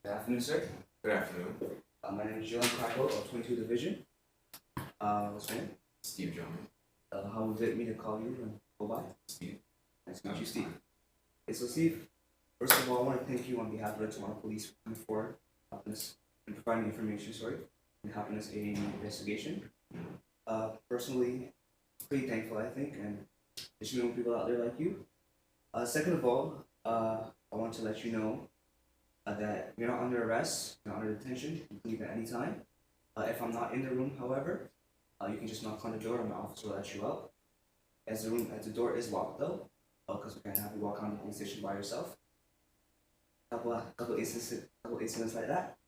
Good afternoon, sir. Good afternoon. My name is Jalen of 22 Division. What's your name? Steve Jones. How would it me to call you and go by? Steve. Nice to meet you, Steve. Okay, so Steve, first of all, I want to thank you on behalf of the Toronto Police for coming forward, helping us, and providing information, and helping us aid in the investigation. Personally, pretty thankful, I think, and there's more people out there like you. Second of all, I want to let you know that you're not under arrest, you're not under detention, you can leave at any time. If I'm not in the room, however, you can just knock on the door and my officer will let you out. As the door is locked though, because we can't have you walk on the police station by yourself. Couple incidents like that.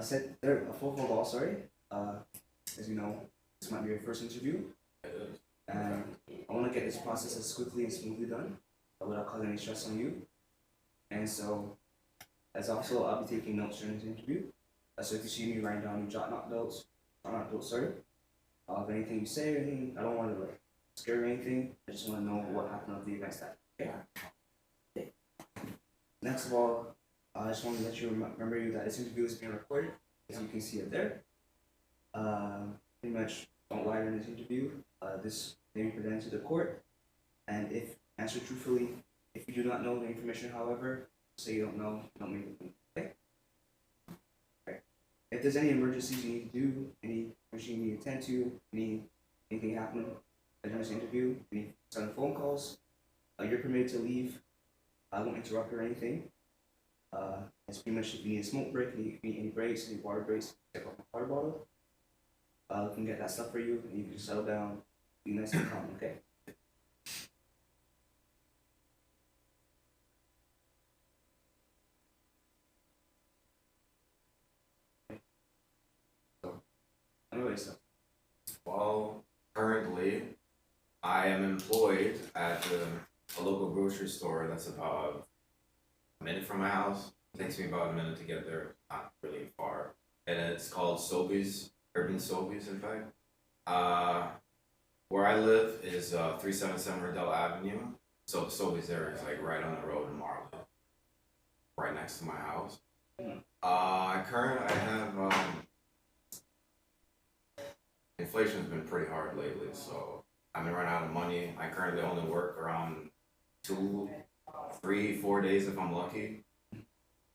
Said third, fourth of all, sorry. As you know, this might be your first interview, and I want to get this process as quickly and smoothly done, without causing any stress on you. And so, as also, I'll be taking notes during this interview. So if you see me writing down your jot notes, sorry, of anything you say or anything, I don't want to like scare or anything. I just want to know what happened at the events that. Okay. Next of all, I just want to let you remember you that this interview is being recorded, as you can see it there. Pretty much don't lie in this interview. This may be presented to the court, and if answer truthfully, if you do not know the information, however, say you don't know, don't make it. Okay. Right. If there's any emergencies you need to do, any machine you need to attend to, anything happen during this interview, any sudden phone calls, you're permitted to leave. I won't interrupt or anything. It's pretty much if you need a smoke break, if you need any breaks, any water breaks, take off my water bottle. We can get that stuff for you, and you can just settle down, be nice and calm, okay? So, anyway, so. Well, currently, I am employed at a local grocery store that's about a minute from my house. It takes me about a minute to get there, not really far. And it's called Sobeys, Urban Sobeys, in fact. Where I live is 377 Riddell Avenue. So Sobeys there is like right on the road in Marley, right next to my house. Currently, I have inflation has been pretty hard lately, so I've been running out of money. I currently only work around 2, 3, 4 days if I'm lucky.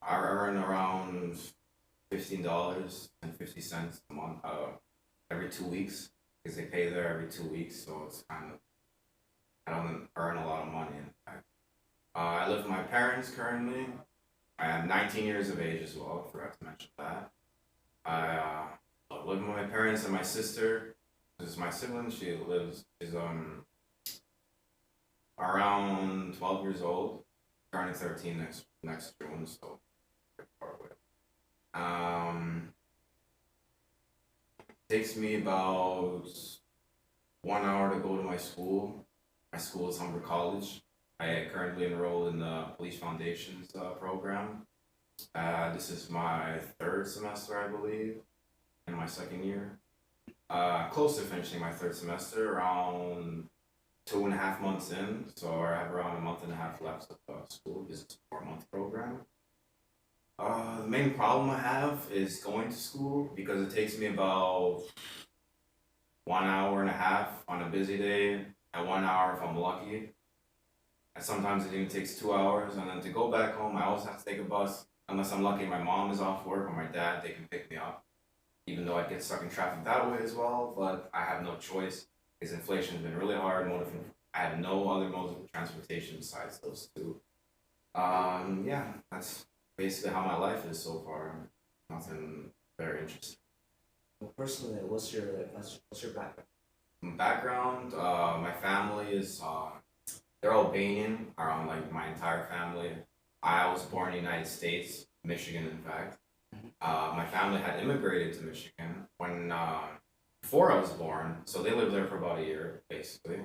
I earn around $15.50 a month, every 2 weeks, because they pay there every 2 weeks, so it's kind of, I don't earn a lot of money in fact. I live with my parents currently. I am 19 years of age as well, I forgot to mention that. I live with my parents and my sister. This is my sibling. She's around 12 years old, turning 13 next June, so far away. Takes me about 1 hour to go to my school. My school is Humber College. I currently enroll in the Police Foundations program. This is my third semester, I believe, in my second year. Close to finishing my third semester, around 2.5 months in. So I have around a month and a half left of school because it's a 4-month program. The main problem I have is going to school because it takes me about 1 hour and a half on a busy day, and 1 hour if I'm lucky. And sometimes it even takes 2 hours, and then to go back home, I always have to take a bus. Unless I'm lucky, my mom is off work or my dad, they can pick me up. Even though I get stuck in traffic that way as well, but I have no choice because inflation has been really hard. I have no other modes of transportation besides those two. Yeah, that's basically how my life is so far. Nothing very interesting. Well, personally, what's your background? Background, my family is they're Albanian, around like my entire family. I was born in the United States, Michigan, in fact. My family had immigrated to Michigan when before I was born, so they lived there for about a year, basically.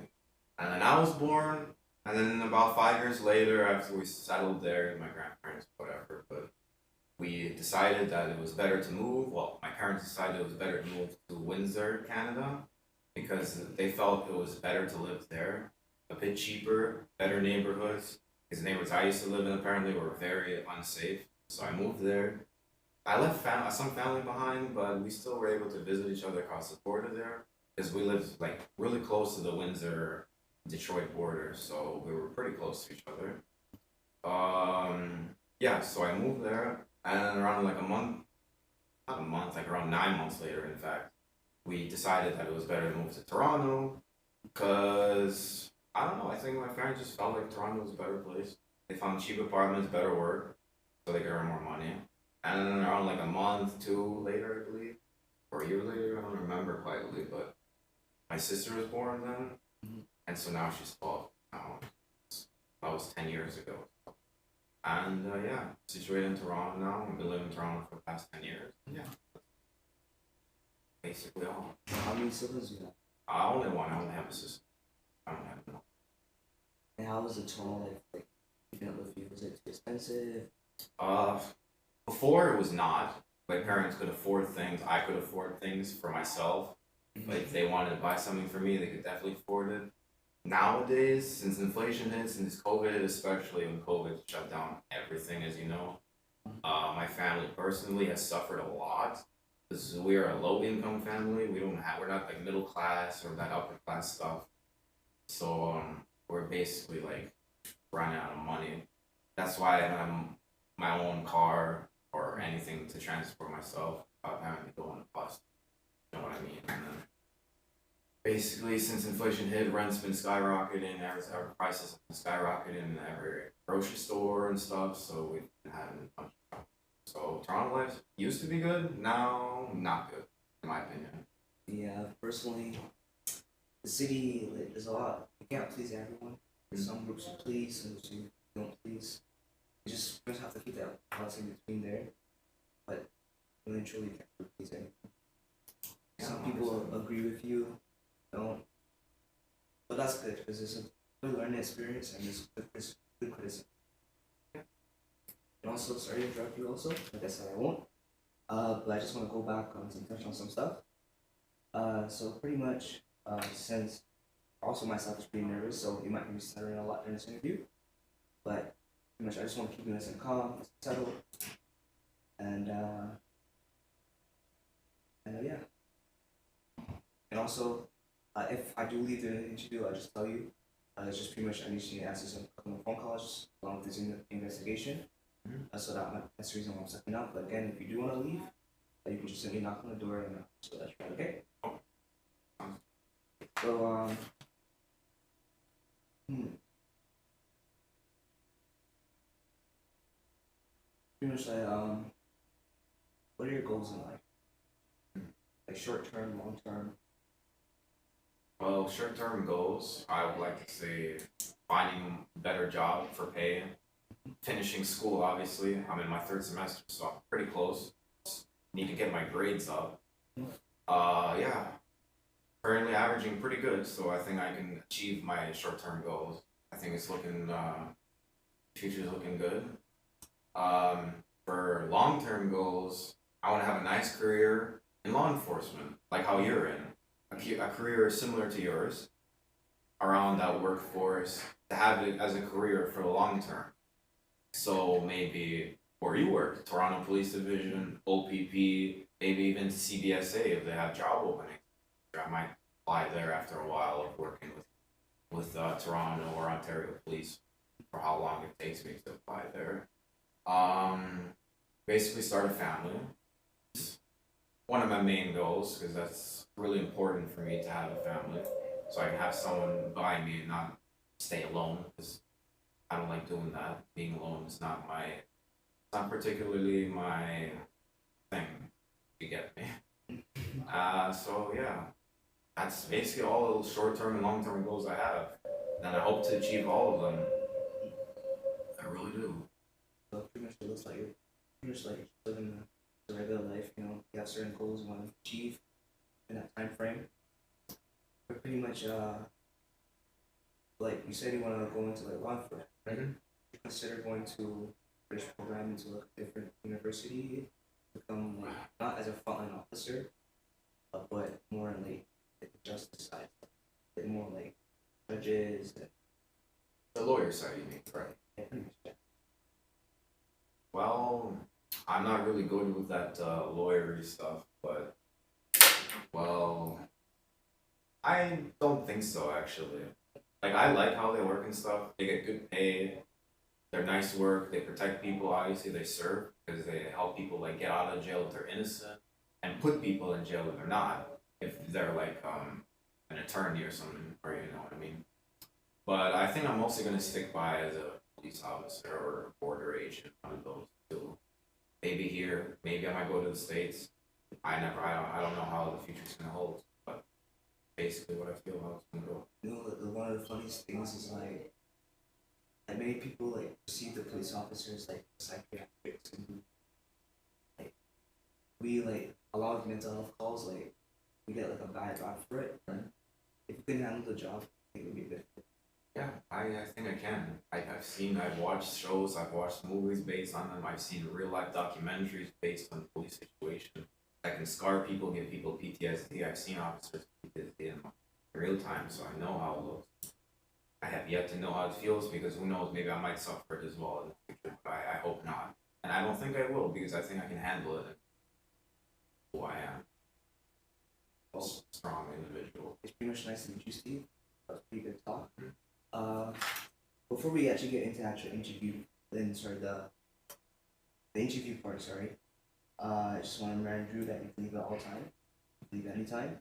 And then I was born, and then about 5 years later, after we settled there, my grandparents, whatever, but we decided that it was better to move. Well, my parents decided it was better to move to Windsor, Canada, because they felt it was better to live there, a bit cheaper, better neighborhoods. Because the neighborhoods I used to live in apparently were very unsafe. So I moved there. I left some family behind, but we still were able to visit each other across the border there because we lived like really close to the Windsor Detroit border, so we were pretty close to each other. Yeah, so I moved there, and around like a month, not a month, like around 9 months later, in fact, we decided that it was better to move to Toronto because I don't know. I think my parents just felt like Toronto was a better place. They found cheap apartments, better work, so they could earn more money. And then around like a month, two later, I believe, or a year later, I don't remember quietly, but my sister was born then, and so now she's 12 now. That was 10 years ago. And yeah, situated in Toronto now. I've been living in Toronto for the past 10 years. Yeah, basically all. How many siblings do you have? I only one. I only have a sister. I don't have no. And how was the Toronto life like? Keeping up with you, was it too expensive? Uh, Before it was not. My parents could afford things. I could afford things for myself. Like if they wanted to buy something for me, they could definitely afford it. Nowadays, since inflation hits, since COVID, especially when COVID shut down everything, as you know, my family personally has suffered a lot. Because we are a low income family. We're not like middle class or that upper class stuff. So we're basically like running out of money. That's why I have my own car or anything to transport myself without having to go on a bus. You know what I mean? And then basically, since inflation hit, rent's been skyrocketing, our prices have been skyrocketing in every grocery store and stuff. So we've been having a bunch of trouble. So Toronto life used to be good, now not good, in my opinion. Yeah, personally, the city like, there's a lot. You can't please everyone. There's some groups you please, some groups you don't please. You just have to keep that balance in between there. But really and truly, you can't please anyone. Some people agree with you, don't. But that's good because it's a good learning experience and it's good criticism. And also, sorry to interrupt you. Also, like I said, I won't. But I just want to go back on some touch on some stuff. So pretty much, since also myself is pretty nervous, so you might hear me stuttering a lot during this interview. But pretty much, I just want to keep you nice and calm, nice and settled, and yeah. And also, if I do leave the interview, I'll just tell you. It's just pretty much I need you to answer some couple of phone calls along with this investigation. So that's the reason why I'm stepping out. But again, if you do want to leave, you can just simply knock on the door and so that's right. Okay. So pretty much like what are your goals in life? Like short term, long term. Well, short term goals, I would like to say finding a better job for pay, finishing school, obviously. I'm in my third semester, so I'm pretty close. Need to get my grades up. Yeah, currently averaging pretty good, so I think I can achieve my short term goals. I think it's looking, future's looking good. For long term goals, I want to have a nice career in law enforcement, like how you're in. A career similar to yours, around that workforce, to have it as a career for the long term. So maybe where you work, Toronto Police Division, OPP, maybe even CBSA if they have job openings. I might apply there after a while of working with Toronto or Ontario Police for how long it takes me to apply there. Basically start a family. One of my main goals because that's really important for me to have a family, so I can have someone by me and not stay alone because I don't like doing that. Being alone is not particularly my thing. You get me? So yeah, that's basically all the short-term and long-term goals I have, and I hope to achieve all of them. I really do. So pretty much it looks like you're pretty much like living the regular life. You know, you have certain goals you want to achieve in that time frame. But pretty much like you said, you want to go into like law enforcement, right? You consider going to British program into a different university, become like not as a frontline officer, but more in like the justice side, bit more like judges. And, The lawyer side, you mean, right? yeah, pretty much. Yeah. Well, I'm not really good with that lawyery stuff, but well, I don't think so actually. Like I like how they work and stuff. They get good pay. They're nice to work. They protect people. Obviously, they serve because they help people like get out of jail if they're innocent, and put people in jail if they're not. If they're like an attorney or something, or you know what I mean. But I think I'm mostly gonna stick by as a police officer or a border agent, one of those two. Maybe here, maybe I might go to the States. I don't know how the future's gonna hold, but basically what I feel how it's gonna go. You know, one of the funniest things is like many people like perceive the police officers like psychiatrics, and like we like a lot of mental health calls, like we get like a bad rap for it. And if you can handle the job, I think it would be good. Yeah, I think I can. I've watched shows, I've watched movies based on them, I've seen real life documentaries based on police situations that can scar people, give people PTSD. I've seen officers with PTSD in real time, so I know how it looks. I have yet to know how it feels because who knows, maybe I might suffer it as well in the future, but I hope not. And I don't think I will because I think I can handle it and who I am. Well, Strong individual. it's pretty much nice to meet you, Steve. That was a pretty good talk. Uh, Before we actually get into actual interview, the interview part, sorry. I just want to remind you that you can leave at all time. You can leave at any time.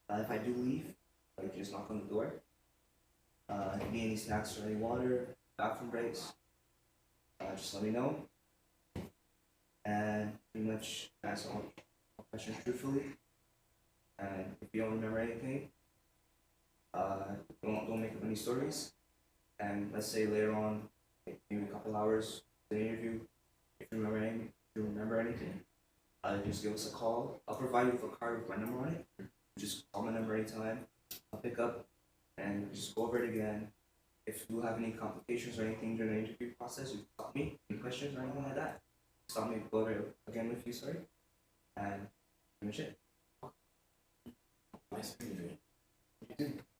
If I do leave, like just knock on the door. If you need any snacks or any water, bathroom breaks, just let me know. And pretty much answer all questions truthfully. And if you don't remember anything, don't make up any stories. And let's say later on, like maybe a couple hours the interview, if you remember anything, just give us a call. I'll provide you with a card with my number on it. Just call my number anytime. I'll pick up and just go over it again. If you have any complications or anything during the interview process, you can stop me. Any questions or anything like that, stop me. Go over it again with you, sorry. And finish it. Nice meeting you. You too.